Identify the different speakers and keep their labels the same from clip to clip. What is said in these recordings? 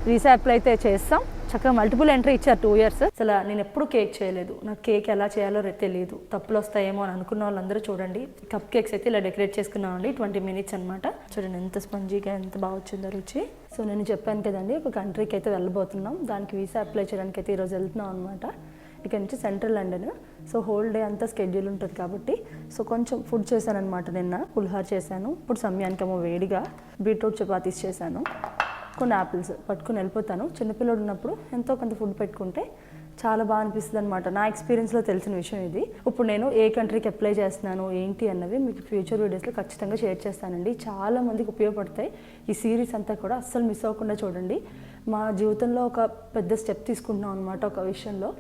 Speaker 1: Visa apply అయితే చేస్తాం. చక్కగా మల్టిపుల్ ఎంట్రీ ఇచ్చారు 2 years. అసలు నేను ఎప్పుడు కేక్ చేయలేదు, నాకు కేక్ ఎలా చేయాలో తెలియదు, తప్పులు వస్తాయేమో అని అనుకున్న వాళ్ళందరూ చూడండి కప్ కేక్స్ అయితే ఇలా డెకరేట్ చేసుకున్నామండి. 20 minutes అనమాట. చూడండి ఎంత స్పంజీగా ఎంత బాగా వచ్చిందో రుచి. సో నేను చెప్పాను కదండి ఒక కంట్రీకి అయితే వెళ్ళబోతున్నాం, దానికి వీసా అప్లై చేయడానికి అయితే ఈరోజు వెళ్తున్నాం అనమాట. ఇక్కడ నుంచి central London. So whole day అంతా స్కెడ్యూల్ ఉంటుంది కాబట్టి సో కొంచెం ఫుడ్ చేశాను అనమాట. నిన్న పులిహార చేశాను, ఇప్పుడు సమయానికేమో వేడిగా బీట్రూట్ చపాతీస్ చేశాను, కొన్ని యాపిల్స్ పట్టుకుని వెళ్ళిపోతాను. చిన్నపిల్లడు ఉన్నప్పుడు ఎంతో కొంత ఫుడ్ పెట్టుకుంటే చాలా బాగా అనిపిస్తుంది అనమాట. నా ఎక్స్పీరియన్స్లో తెలిసిన విషయం ఇది. ఇప్పుడు నేను ఏ కంట్రీకి అప్లై చేస్తున్నాను ఏంటి అన్నవి మీకు ఫ్యూచర్ వీడియోస్లో ఖచ్చితంగా షేర్ చేస్తానండి. చాలా మందికి ఉపయోగపడతాయి ఈ సిరీస్ అంతా కూడా, అస్సలు మిస్ అవ్వకుండా చూడండి. మా జీవితంలో ఒక పెద్ద స్టెప్ తీసుకుంటున్నాం అనమాట ఒక విషయంలో.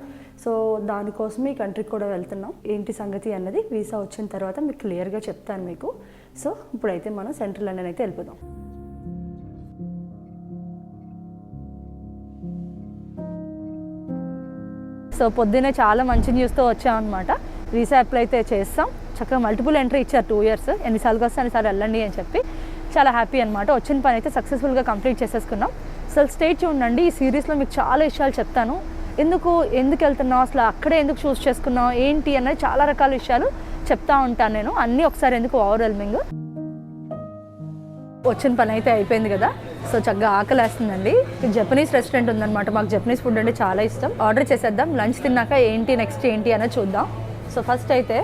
Speaker 1: సో దానికోసం ఈ కంట్రీకి కూడా వెళ్తున్నాం. ఏంటి సంగతి అన్నది వీసా వచ్చిన తర్వాత మీకు క్లియర్గా చెప్తాను మీకు. సో ఇప్పుడైతే మనం సెంట్రల్ లండన్ అయితే వెళ్ళిపోదాం. సో పొద్దున్నే చాలా మంచి న్యూస్తో వచ్చామన్నమాట. వీసా అప్లై అయితే చేస్తాం. చక్కగా మల్టిపుల్ ఎంట్రీ ఇచ్చారు 2 years. ఎన్నిసార్లు వస్తే అన్నిసార్లు వెళ్ళండి అని చెప్పి చాలా హ్యాపీ అనమాట. వచ్చిన పని అయితే సక్సెస్ఫుల్గా కంప్లీట్ చేసేసుకున్నాం. అసలు స్టే ట్యూన్డ్ అండి. ఈ సిరీస్లో మీకు చాలా విషయాలు చెప్తాను. ఎందుకు వెళ్తున్నావు, అసలు అక్కడే ఎందుకు చూస్ చేసుకున్నావు ఏంటి అన్నది చాలా రకాల విషయాలు చెప్తా ఉంటాను నేను. అన్నీ ఒకసారి ఎందుకు ఓవర్వెల్మింగ్. వచ్చిన పని అయితే అయిపోయింది కదా. సో చక్కగా ఆకలేస్తుందండి. జపనీస్ రెస్టారెంట్ ఉందన్నమాట, మాకు జపనీస్ ఫుడ్ అంటే చాలా ఇష్టం. ఆర్డర్ చేసేద్దాం. లంచ్ తిన్నాక ఏంటి నెక్స్ట్ ఏంటి అనేది చూద్దాం. సో ఫస్ట్ అయితే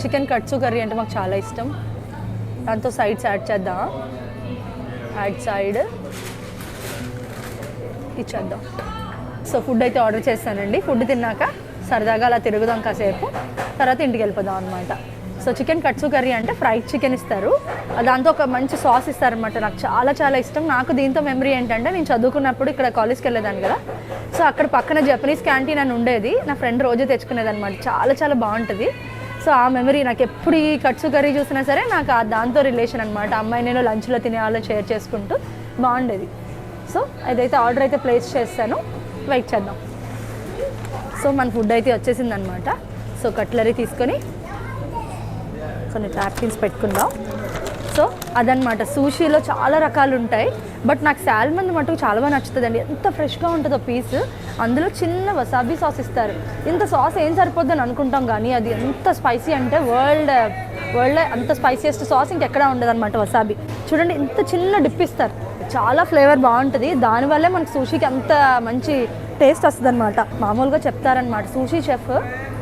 Speaker 1: చికెన్ కట్సు కర్రీ అంటే మాకు చాలా ఇష్టం, దాంతో సైడ్స్ యాడ్ చేద్దాం. సైడ్ ఇచ్చేద్దాం. సో ఫుడ్ అయితే ఆర్డర్ చేస్తానండి. ఫుడ్ తిన్నాక సరదాగా అలా తిరుగుదాం కాసేపు, తర్వాత ఇంటికి వెళ్ళిపోదాం అనమాట. సో చికెన్ కట్సు కర్రీ అంటే ఫ్రైడ్ చికెన్ ఇస్తారు, దాంతో ఒక మంచి సాస్ ఇస్తారనమాట. నాకు చాలా చాలా ఇష్టం. నాకు దీంతో మెమరీ ఏంటంటే నేను చదువుకున్నప్పుడు ఇక్కడ కాలేజ్కి వెళ్ళేదాన్ని కదా. సో అక్కడ పక్కన జపనీస్ క్యాంటీన్ అని ఉండేది, నా ఫ్రెండ్ రోజు తెచ్చుకునేది అనమాట. చాలా చాలా బాగుంటుంది. సో ఆ మెమరీ నాకు ఎప్పుడు ఈ కట్సు కర్రీ చూసినా సరే నాకు దాంతో రిలేషన్ అనమాట. అమ్మాయి నేను లంచ్లో తినే వాళ్ళు షేర్ చేసుకుంటూ బాగుండేది. సో అదైతే ఆర్డర్ అయితే ప్లేస్ చేస్తాను, వెయిట్ చేద్దాం. సో మన ఫుడ్ అయితే వచ్చేసింది అనమాట. సో కట్లరీ తీసుకొని కొన్ని నాప్కిన్స్ పెట్టుకుందాం. సో అదనమాట. సూషీలో చాలా రకాలు ఉంటాయి, బట్ నాకు సాల్మన్ మటుకు చాలా బాగా నచ్చుతుందండి. ఎంత ఫ్రెష్గా ఉంటుందో పీస్. అందులో చిన్న వసాబీ సాస్ ఇస్తారు. ఇంత సాస్ ఏం సరిపోద్దని అనుకుంటాం కానీ అది ఎంత స్పైసీ అంటే వరల్డ్ అంత స్పైసియెస్ట్ సాస్ ఇంకెక్కడా ఉండదు అనమాట. వసాబీ చూడండి ఇంత చిన్న డిప్ ఇస్తారు, చాలా ఫ్లేవర్ బాగుంటుంది. దానివల్లే మనకు సూషీకి అంత మంచి టేస్ట్ వస్తుంది అనమాట. మామూలుగా చెప్తారనమాట సూషీ చెఫ్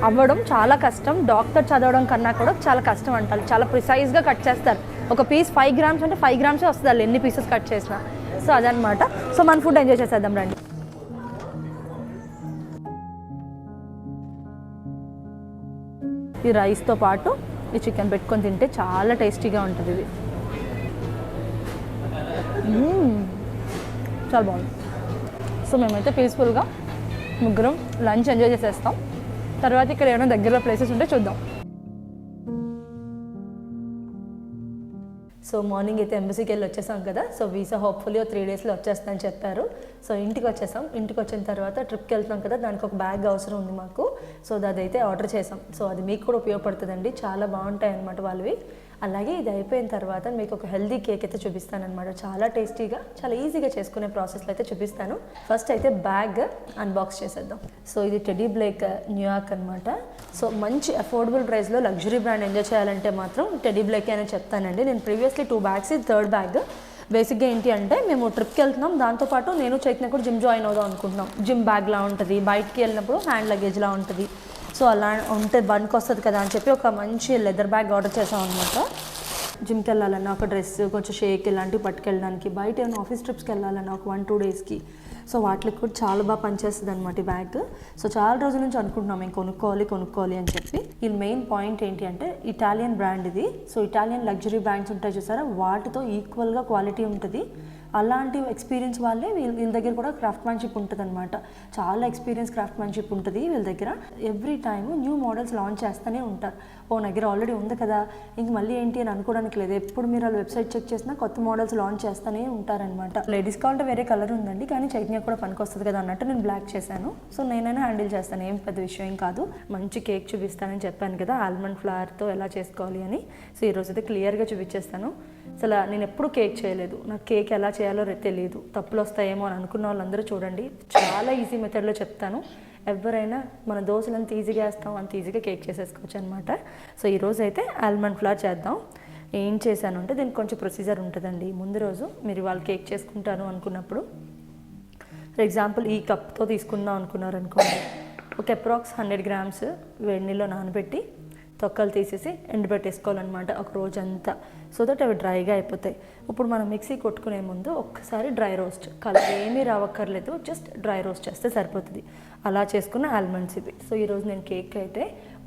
Speaker 1: అవ్వడం చాలా కష్టం, డాక్టర్ చదవడం కన్నా కూడా చాలా కష్టం అంటారు. చాలా ప్రిసైజ్గా కట్ చేస్తారు. ఒక పీస్ 5 grams అంటే 5 grams వస్తుంది వాళ్ళు ఎన్ని పీసెస్ కట్ చేసినా. సో అదనమాట. సో మన ఫుడ్ ఎంజాయ్ చేసేద్దాం రండి. ఈ రైస్తో పాటు ఈ చికెన్ పెట్టుకొని తింటే చాలా టేస్టీగా ఉంటుంది. ఇది చాలా బాగుంది. సో మేమైతే పీస్ఫుల్గా ముగ్గురం లంచ్ ఎంజాయ్ చేసేస్తాం. తర్వాత ఇక్కడ ఏమైనా దగ్గరలో ప్లేసెస్ ఉంటే చూద్దాం. సో మార్నింగ్ అయితే ఎంబసీకి వెళ్ళి వచ్చేసాం కదా. సో వీసా హోప్ఫుల్లీ 3 daysలో వచ్చేస్తానని చెప్పారు. సో ఇంటికి వచ్చేసాం. ఇంటికి వచ్చిన తర్వాత ట్రిప్కి వెళ్తున్నాం కదా, దానికి ఒక బ్యాగ్ అవసరం ఉంది మాకు. సో అదైతే ఆర్డర్ చేసాం. సో అది మీకు కూడా ఉపయోగపడుతుందండి, చాలా బాగుంటాయి అన్నమాట వాళ్ళవి. అలాగే ఇది అయిపోయిన తర్వాత మీకు ఒక హెల్దీ కేక్ అయితే చూపిస్తానమాట. చాలా టేస్టీగా చాలా ఈజీగా చేసుకునే ప్రాసెస్లో అయితే చూపిస్తాను. ఫస్ట్ అయితే బ్యాగ్ అన్బాక్స్ చేసేద్దాం. సో ఇది టెడీ బ్లేక్ న్యూయార్క్ అనమాట. సో మంచి అఫోర్డబుల్ ప్రైస్లో లగ్జరీ బ్రాండ్ ఎంజాయ్ చేయాలంటే మాత్రం టెడీ బ్లేక్ అని చెప్తానండి. నేను ప్రీవియస్లీ 2 bags, ఇది 3rd bag. బేసిక్గా ఏంటి అంటే మేము ట్రిప్కి వెళ్తున్నాం, దాంతోపాటు నేను చైతన్య కూడా జిమ్ జాయిన్ అవుదాం అనుకుంటున్నాం. జిమ్ బ్యాగ్లా ఉంటుంది, బయటికి వెళ్ళినప్పుడు హ్యాండ్ లగేజ్లా ఉంటుంది. సో అలా ఉంటే బండ్కి వస్తుంది కదా అని చెప్పి ఒక మంచి లెదర్ బ్యాగ్ ఆర్డర్ చేసాం అనమాట. జిమ్కి వెళ్ళాలన్నా ఒక డ్రెస్, కొంచెం షేక్ ఇలాంటివి పట్టుకెళ్ళడానికి, బయట ఏమైనా ఆఫీస్ ట్రిప్స్కి వెళ్ళాలన్నా ఒక 1-2 daysకి. సో వాటికి కూడా చాలా బాగా పనిచేస్తుంది అనమాట ఈ బ్యాగ్. సో చాలా రోజుల నుంచి అనుకుంటున్నాం మేము కొనుక్కోవాలి అని చెప్పి. ఈ మెయిన్ పాయింట్ ఏంటి అంటే ఇటాలియన్ బ్రాండ్ ఇది. సో ఇటాలియన్ లగ్జరీ బ్రాండ్స్ ఉంటాయి చూసారా, వాటితో ఈక్వల్గా క్వాలిటీ ఉంటుంది. అలాంటి ఎక్స్పీరియన్స్ వాళ్ళే వీళ్ళ దగ్గర కూడా క్రాఫ్ట్మ్యాన్షిప్ ఉంటుంది అనమాట. చాలా ఎక్స్పీరియన్స్ క్రాఫ్ట్మ్యాన్షిప్ ఉంటుంది వీళ్ళ దగ్గర. Every time new models launch చేస్తూనే ఉంటారు. నా దగ్గర ఆల్రెడీ ఉంది కదా ఇంక మళ్ళీ ఏంటి అని అనుకోవడానికి లేదు. ఎప్పుడు మీరు వాళ్ళ వెబ్సైట్ చెక్ చేసినా కొత్త మోడల్స్ లాంచ్ చేస్తూనే ఉంటారనమాట. లేడీస్ కావాలంటే వేరే కలర్ ఉందండి, కానీ చైతన్య కూడా పనికి వస్తుంది కదా అన్నట్టు నేను బ్లాక్ చేశాను. సో నేనైనా హ్యాండిల్ చేస్తాను, ఏం పెద్ద విషయం కాదు. మంచి కేక్ చూపిస్తానని చెప్పాను కదా, ఆల్మండ్ ఫ్లవర్తో ఎలా చేసుకోవాలి అని. సో ఈరోజు అయితే క్లియర్గా చూపించేస్తాను. అసలు నేను ఎప్పుడు కేక్ చేయలేదు, నాకు కేక్ ఎలా చేయాలో తెలియదు, తప్పులు వస్తాయేమో అని అనుకున్న వాళ్ళందరూ చూడండి, చాలా ఈజీ మెథడ్లో చెప్తాను. ఎవరైనా మన దోశలు అంత ఈజీగా వేస్తాం, అంత ఈజీగా కేక్ చేసేసుకోవచ్చు అనమాట. సో ఈరోజు అయితే ఆల్మండ్ ఫ్లవర్ చేద్దాం. ఏం చేశాను అంటే దీనికి కొంచెం ప్రొసీజర్ ఉంటుందండి. ముందు రోజు మీరు వాళ్ళు కేక్ చేసుకుంటాను అనుకున్నప్పుడు, ఫర్ ఎగ్జాంపుల్ ఈ కప్తో తీసుకుందాం అనుకున్నారు అనుకోండి, ఒక అప్రాక్స్ 100 grams వేడి నీళ్ళలో నానబెట్టి తొక్కలు తీసేసి ఎండబెట్టేసుకోవాలన్నమాట ఒక రోజంతా, సో దట్ అవి డ్రైగా అయిపోతాయి. ఇప్పుడు మనం మిక్సీ కొట్టుకునే ముందు ఒక్కసారి డ్రై రోస్ట్, కలర్ ఏమీ రావక్కర్లేదు, జస్ట్ డ్రై రోస్ట్ చేస్తే సరిపోతుంది. అలా చేసుకున్న ఆల్మండ్స్ ఇవి. సో ఈరోజు నేను కేక్ అయితే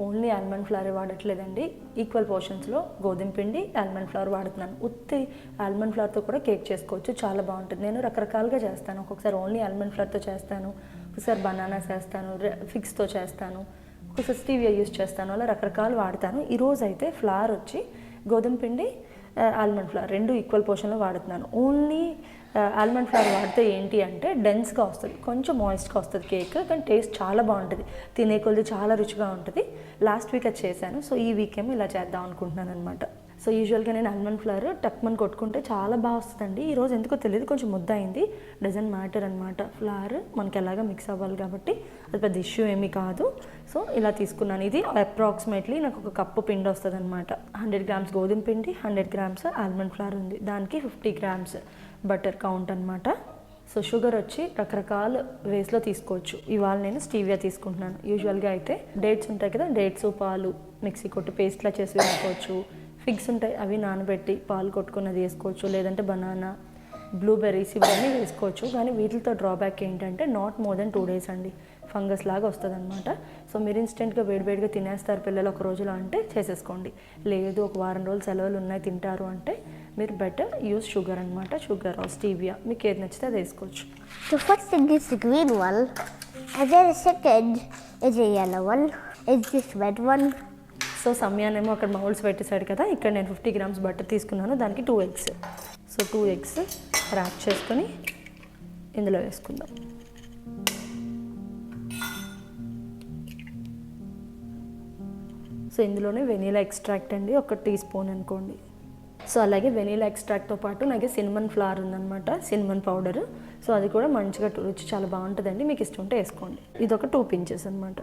Speaker 1: ఓన్లీ ఆల్మండ్ ఫ్లవర్ వాడట్లేదండి, ఈక్వల్ పోర్షన్స్లో గోధుమ పిండి ఆల్మండ్ ఫ్లవర్ వాడుతున్నాను. ఉత్తి ఆల్మండ్ ఫ్లవర్తో కూడా కేక్ చేసుకోవచ్చు, చాలా బాగుంటుంది. నేను రకరకాలుగా చేస్తాను, ఒక్కొక్కసారి ఓన్లీ ఆల్మండ్ ఫ్లవర్తో చేస్తాను, ఒకసారి బనానాస్ వేస్తాను, ఫిగ్స్తో చేస్తాను, ఒకసారి స్టీవియా యూస్ చేస్తాను, అలా రకరకాలు వాడతాను. ఈరోజు అయితే ఫ్లవర్ వచ్చి గోధుమ పిండి ఆల్మండ్ ఫ్లవర్ రెండు ఈక్వల్ పోర్షన్లో వాడుతున్నాను. ఓన్లీ ఆల్మండ్ ఫ్లవర్ వాడితే ఏంటి అంటే డెన్స్గా వస్తుంది, కొంచెం మాయిస్ట్గా వస్తుంది కేక్, కానీ టేస్ట్ చాలా బాగుంటుంది, తినే కొద్ది చాలా రుచిగా ఉంటుంది. లాస్ట్ వీక్ అది చేశాను, సో ఈ వీక్ ఏమో ఇలా చేద్దాం అనుకుంటున్నాను అనమాట. సో యూజువల్గా నేను ఆల్మండ్ ఫ్లవర్ టక్మని కొట్టుకుంటే చాలా బాగా వస్తుందండి. ఈరోజు ఎందుకో తెలియదు, కొంచెం ముద్ద అయింది, డజంట్ మ్యాటర్ అనమాట. ఫ్లవర్ మనకి ఎలాగా మిక్స్ అవ్వాలి కాబట్టి అది పెద్ద ఇష్యూ ఏమీ కాదు. సో ఇలా తీసుకున్నాను. ఇది అప్రాక్సిమేట్లీ నాకు ఒక కప్పు పిండి వస్తుంది అనమాట. 100 grams గోధుమ పిండి, 100 grams ఆల్మండ్ ఫ్లవర్ ఉంది, దానికి 50 grams బటర్ కౌంట్ అనమాట. సో షుగర్ వచ్చి రకరకాల వేస్లో తీసుకోవచ్చు. ఇవాళ నేను స్టీవియా తీసుకుంటున్నాను. యూజువల్గా అయితే డేట్స్ ఉంటాయి కదా, డేట్స్ పాలు మిక్సీ కొట్టి పేస్ట్లా చేసి వేసుకోవచ్చు. ఫిగ్స్ ఉంటాయి, అవి నానబెట్టి పాలు కొట్టుకున్నది వేసుకోవచ్చు, లేదంటే బనానా, బ్లూబెర్రీస్ ఇవన్నీ వేసుకోవచ్చు. కానీ వీటితో డ్రాబ్యాక్ ఏంటంటే నాట్ మోర్ దెన్ 2 days అండి, ఫంగస్ లాగా వస్తుంది అనమాట. సో మీరు ఇన్స్టెంట్గా వేడివేడిగా తినేస్తారు పిల్లలు ఒక రోజులో అంటే చేసేసుకోండి. లేదు ఒక వారం రోజులు సెలవులు ఉన్నాయి తింటారు అంటే మీరు బెటర్ యూస్ షుగర్ అనమాట, షుగర్ ఆర్ స్టీవియా, మీకు ఏది నచ్చితే అది వేసుకోవచ్చు.
Speaker 2: The first thing is the green one, and then the second is the yellow one, is this red one.
Speaker 1: So సమయానేమో అక్కడ మౌల్స్ పెట్టేశాడు కదా, ఇక్కడ నేను 50 grams బటర్ తీసుకున్నాను, దానికి 2 eggs. సో 2 eggs ర్యాప్ చేసుకొని ఇందులో వేసుకుందాం. సో ఇందులోనే వెనీలా ఎక్స్ట్రాక్ట్ అండి, 1 teaspoon అనుకోండి. సో అలాగే వెనీలా ఎక్స్ట్రాక్ట్తో పాటు నాకు సినిమన్ ఫ్లవర్ ఉందన్నమాట, సినిమన్ పౌడర్. సో అది కూడా మంచిగా రుచి చాలా బాగుంటుందండి, మీకు ఇష్టం ఉంటే వేసుకోండి. ఇది ఒక 2 pinches అనమాట.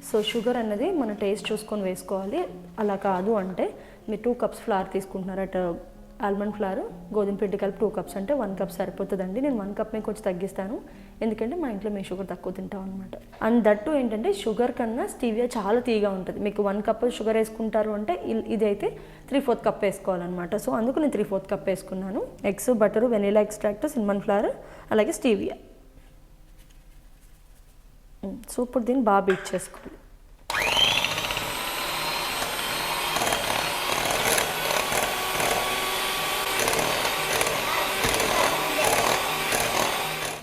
Speaker 1: సో షుగర్ అన్నది మన టేస్ట్ చూసుకొని వేసుకోవాలి. అలా కాదు అంటే మీరు 2 cups ఫ్లవర్ తీసుకుంటున్నారట, ఆల్మండ్ ఫ్లవర్ గోధుమ పిండి కలిపి 2 cups అంటే 1 cup సరిపోతుందండి. నేను 1 cup మీకు కొంచెం తగ్గిస్తాను, ఎందుకంటే మా ఇంట్లో మేము షుగర్ తక్కువ తింటాం అనమాట. అండ్ దట్టు ఏంటంటే షుగర్ కన్నా స్టీవియా చాలా తీగా ఉంటుంది. మీకు 1 cup షుగర్ వేసుకుంటారు అంటే ఇది అయితే 3/4 cup వేసుకోవాలన్నమాట. సో అందుకు నేను 3/4 cup వేసుకున్నాను. Eggs, butter, vanilla extract, cinnamon flower, అలాగే స్టీవియా. సో ఇప్పుడు దీన్ని బాగా బీట్ చేసుకోవాలి.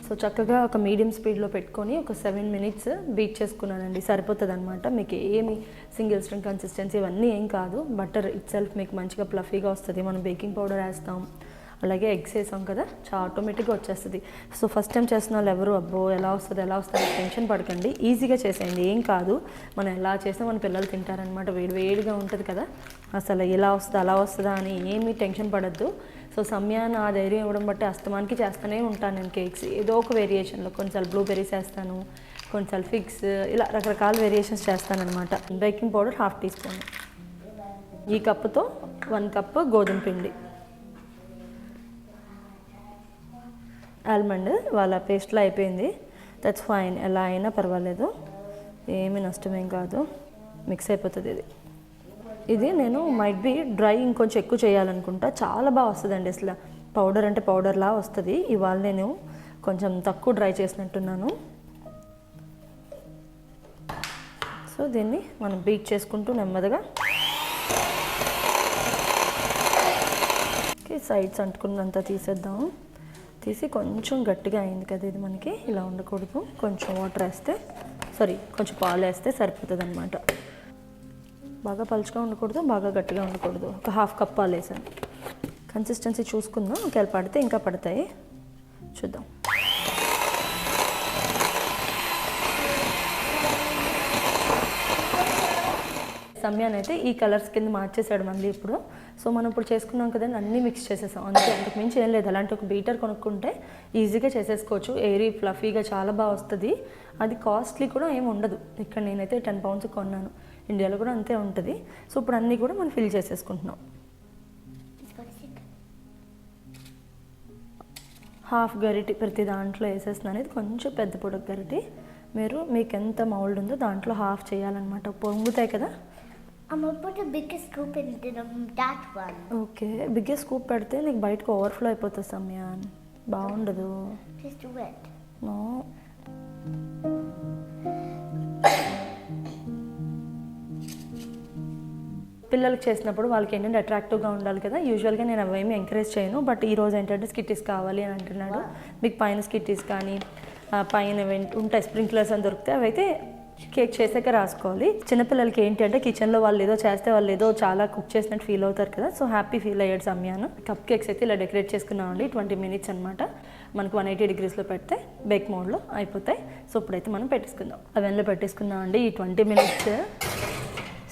Speaker 1: సో చక్కగా ఒక మీడియం స్పీడ్లో పెట్టుకొని ఒక 7 minutes బీట్ చేసుకున్నానండి, సరిపోతుంది అనమాట. మీకు ఏమి సింగిల్ స్ట్రింగ్ కన్సిస్టెన్సీ ఇవన్నీ ఏం కాదు, బటర్ ఇట్ సెల్ఫ్ మీకు మంచిగా ప్లఫీగా వస్తుంది. మనం బేకింగ్ పౌడర్ వేస్తాం, అలాగే ఎగ్స్ వేసాం కదా, చాలా ఆటోమేటిక్గా వచ్చేస్తుంది. సో ఫస్ట్ టైం చేసిన వాళ్ళు ఎవరు అబ్బో ఎలా వస్తుంది టెన్షన్ పడకండి, ఈజీగా చేసేయండి, ఏం కాదు. మనం ఎలా చేస్తే మన పిల్లలు తింటారనమాట, వేడిగా ఉంటుంది కదా, అసలు ఎలా వస్తుంది అలా వస్తుందా అని ఏమీ టెన్షన్ పడద్దు. సో సమయాన్ని ఆ ధైర్యం ఇవ్వడం బట్టి అస్తమానికి చేస్తూనే ఉంటాను నేను కేక్స్, ఏదో ఒక వేరియేషన్లో. కొన్నిసార్లు బ్లూబెర్రీస్ వేస్తాను, కొన్నిసార్లు ఫిగ్స్, ఇలా రకరకాల వేరియేషన్స్ చేస్తానమాట. బేకింగ్ పౌడర్ 1/2 teaspoon, ఈ కప్పుతో 1 cup గోధుమ పిండి, ఆల్మండ్ వాళ్ళ పేస్ట్లో అయిపోయింది, దట్స్ ఫైన్, ఎలా అయినా పర్వాలేదు, ఏమీ నష్టమేం కాదు, మిక్స్ అయిపోతుంది. ఇది నేను మైట్ బి డ్రై ఇంకొంచెం ఎక్కువ చేయాలనుకుంటా, చాలా బాగా వస్తుందండి, అసలు పౌడర్ అంటే పౌడర్లా వస్తుంది. ఇవాళ నేను కొంచెం తక్కువ డ్రై చేసినట్టున్నాను. సో దీన్ని మనం బీట్ చేసుకుంటూ నెమ్మదిగా సైడ్స్ అంటుకున్నంత తీసేద్దాము. తీసి కొంచెం గట్టిగా అయింది కదా ఇది, మనకి ఇలా ఉండకూడదు, కొంచెం వాటర్ వేస్తే కొంచెం పాలు వేస్తే సరిపోతుంది అనమాట. బాగా పలుచగా ఉండకూడదు, బాగా గట్టిగా ఉండకూడదు. ఒక 1/2 cup పాలు వేసాను. కన్సిస్టెన్సీ చూసుకుందాం, ఒకవేళ పడితే ఇంకా పడతాయి, చూద్దాం. సమయాన్ని అయితే ఈ కలర్స్ కింద మార్చేసాడు మళ్ళీ ఇప్పుడు. సో మనం ఇప్పుడు చేసుకున్నాం కదండి, అన్నీ మిక్స్ చేసేసాం అంతే, అంతకు మించి ఏం లేదు. అలాంటి ఒక బీటర్ కొనుక్కుంటే ఈజీగా చేసేసుకోవచ్చు, ఎయిరీ ఫ్లఫీగా చాలా బాగా వస్తుంది. అది కాస్ట్లీ కూడా ఏమి ఉండదు. ఇక్కడ నేనైతే 10 pounds కొన్నాను, ఇండియాలో కూడా అంతే ఉంటుంది. సో ఇప్పుడు అన్నీ కూడా మనం ఫిల్ చేసేసుకుంటున్నాం. హాఫ్ గరిటి ప్రతి దాంట్లో వేసేస్తున్నాను. ఇది కొంచెం పెద్ద పొడవు గరిటి, మీకు ఎంత మౌల్డ్ ఉందో దాంట్లో హాఫ్ చేయాలన్నమాట. పొంగుతాయి కదా.
Speaker 2: I'm gonna put a bigger scoop in that one.
Speaker 1: Okay, biggest scoop పెడితే నీకు బయటకు ఓవర్ఫ్లో అయిపోతుంది సమయాన్, బాగుండదు.
Speaker 2: Just do it.
Speaker 1: నో, పిల్లలకి చేసినప్పుడు వాళ్ళకి ఏంటంటే అట్రాక్టివ్గా ఉండాలి కదా. యూజువల్గా నేను అవేమీ ఎంకరేజ్ చేయను, బట్ ఈ రోజు ఏంటంటే స్కిట్టీస్ కావాలి అని అంటున్నాడు. మీకు పైన స్కిట్టీస్ కానీ పైన ఉంటాయి స్ప్రింక్లర్స్ అని దొరికితే అవైతే కేక్ చేసాక రాసుకోవాలి. చిన్నపిల్లలకి ఏంటి అంటే కిచెన్లో వాళ్ళు ఏదో చేస్తే వాళ్ళు ఏదో చాలా కుక్ చేసినట్టు ఫీల్ అవుతారు కదా. సో హ్యాపీ ఫీల్ అయ్యాడు సమయాను. కప్ కేక్స్ అయితే ఇలా డెకరేట్ చేసుకున్నామండి. 20 minutes అనమాట. మనకు 180 degreesలో పెడితే బేక్ మోడ్లో అయిపోతాయి. సో ఇప్పుడైతే మనం పెట్టేసుకుందాం. అవెన్లో పెట్టేసుకున్నామండి. ఈ 20 minutes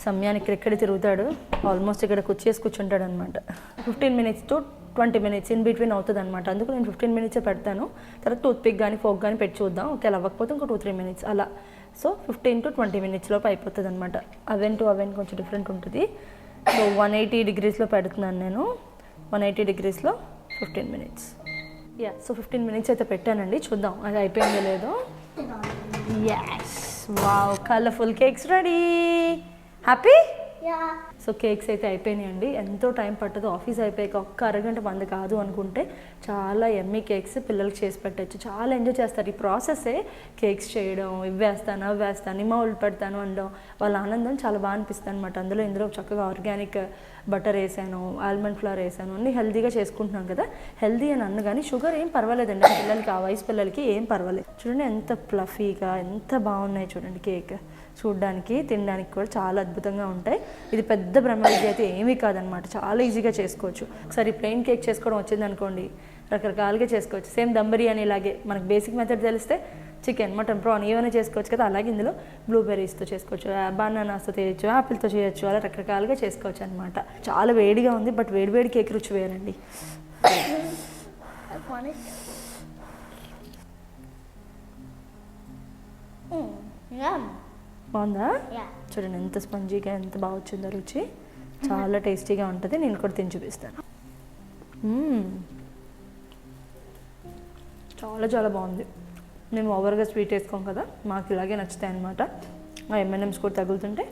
Speaker 1: సమయానికి ఇక్కడ తిరుగుతాడు, ఆల్మోస్ట్ ఇక్కడ కూర్చుంటాడు అనమాట. 15 minutes to 20 minutes in between అవుతుంది అనమాట. అందుకు నేను 15 minutes పెడతాను. తర్వాత టూత్పిక్ కానీ ఫోక్ కానీ పెట్టి చూద్దాం. ఒకవేళ అవ్వకపోతే ఇంకో 2-3 minutes అలా. సో 15 to 20 minutes లోపు అయిపోతుంది అనమాట. అవెన్ టు అవెన్ కొంచెం డిఫరెంట్ ఉంటుంది. సో 180 degreesలో పెడుతున్నాను నేను. 180 degreesలో 15 minutes. యా, సో 15 minutes అయితే పెట్టానండి. చూద్దాం అది అయిపోయిందో లేదో. Yes, wow, colourful cakes ready. Happy?
Speaker 2: Yeah.
Speaker 1: So cakes అయితే అయిపోయినాయండి. ఎంతో టైం పట్టదు, ఆఫీస్ అయిపోయాక ఒక్క అరగంట మంది కాదు అనుకుంటే చాలా ఎమ్మీ కేక్స్ పిల్లలకి చేసి పెట్టచ్చు. చాలా ఎంజాయ్ చేస్తారు ఈ ప్రాసెస్సే. కేక్స్ చేయడం, ఇవి వేస్తాను అవి వేస్తాను మౌల్డ్ పెడతాను అనడం, వాళ్ళ ఆనందం చాలా బాగా అనిపిస్తుంది అనమాట. ఇందులో చక్కగా ఆర్గానిక్ బటర్ వేసాను, ఆల్మండ్ ఫ్లవర్ వేసాను, అన్నీ హెల్తీగా చేసుకుంటున్నాం కదా. హెల్తీ అని అన్న కానీ షుగర్ ఏం పర్వాలేదండి పిల్లలకి, ఆ వయసు పిల్లలకి ఏం పర్వాలేదు. చూడండి ఎంత ఫ్లఫీగా ఎంత బాగున్నాయి చూడండి. కేక్ చూడడానికి తినడానికి కూడా చాలా అద్భుతంగా ఉంటాయి. ఇది పెద్ద బ్రహ్మ విద్య అయితే ఏమీ కాదనమాట, చాలా ఈజీగా చేసుకోవచ్చు. ఒకసారి ప్లెయిన్ కేక్ చేసుకోవడం వచ్చింది అనుకోండి, రకరకాలుగా చేసుకోవచ్చు. సేమ్ దమ్ బిర్యానీ ఇలాగే మనకు బేసిక్ మెథడ్ తెలిస్తే చికెన్, మటన్, ప్రాన్ ఏమైనా చేసుకోవచ్చు కదా. అలాగే ఇందులో బ్లూబెర్రీస్తో చేసుకోవచ్చు, బనానాస్తో చేయొచ్చు, యాపిల్తో చేయొచ్చు, అలా రకరకాలుగా చేసుకోవచ్చు అనమాట. చాలా వేడిగా ఉంది, బట్ వేడి కేక్ రుచి వేరండి. బాగుందా? చూడండి ఎంత స్పంజీగా ఎంత బాగా వచ్చిందో రుచి, చాలా టేస్టీగా ఉంటుంది. నేను కూడా తిని చూపిస్తాను. చాలా చాలా బాగుంది. మేము ఓవర్గా స్వీట్ వేసుకోం కదా, మాకు ఇలాగే నచ్చుతాయి అనమాట. ఆ M&M's కూడా తగులుతుంటే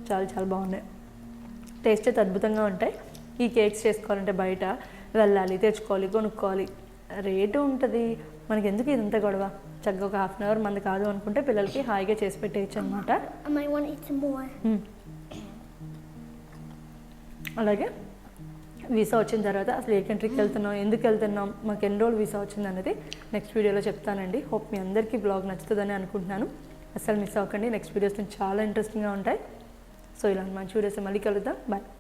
Speaker 1: చాలా చాలా బాగున్నాయి. టేస్ట్ అయితే అద్భుతంగా ఉంటాయి. ఈ కేక్స్ చేసుకోవాలంటే బయట వెళ్ళాలి, తెచ్చుకోవాలి, కొనుక్కోవాలి, రేటు ఉంటుంది. మనకి ఎందుకు ఇదంతా గొడవ? చక్కగా ఒక 1/2 hour మంది కాదు అనుకుంటే పిల్లలకి హాయిగా చేసి పెట్టేయచ్చు అనమాట. అలాగే వీసా వచ్చిన తర్వాత అసలు ఏ కంట్రీకి వెళ్తున్నాం, ఎందుకు వెళ్తున్నాం, మాకు ఎన్ని రోజులు వీసా వచ్చింది అన్నది నెక్స్ట్ వీడియోలో చెప్తానండి. హోప్ మీ అందరికీ బ్లాగ్ నచ్చుతుందని అనుకుంటున్నాను. అసలు మిస్ అవ్వకండి, నెక్స్ట్ వీడియోస్ చాలా ఇంట్రెస్టింగ్గా ఉంటాయి. సో ఇలాంటి మంచి వీడియోస్ మళ్ళీ కలుద్దాం. బాయ్.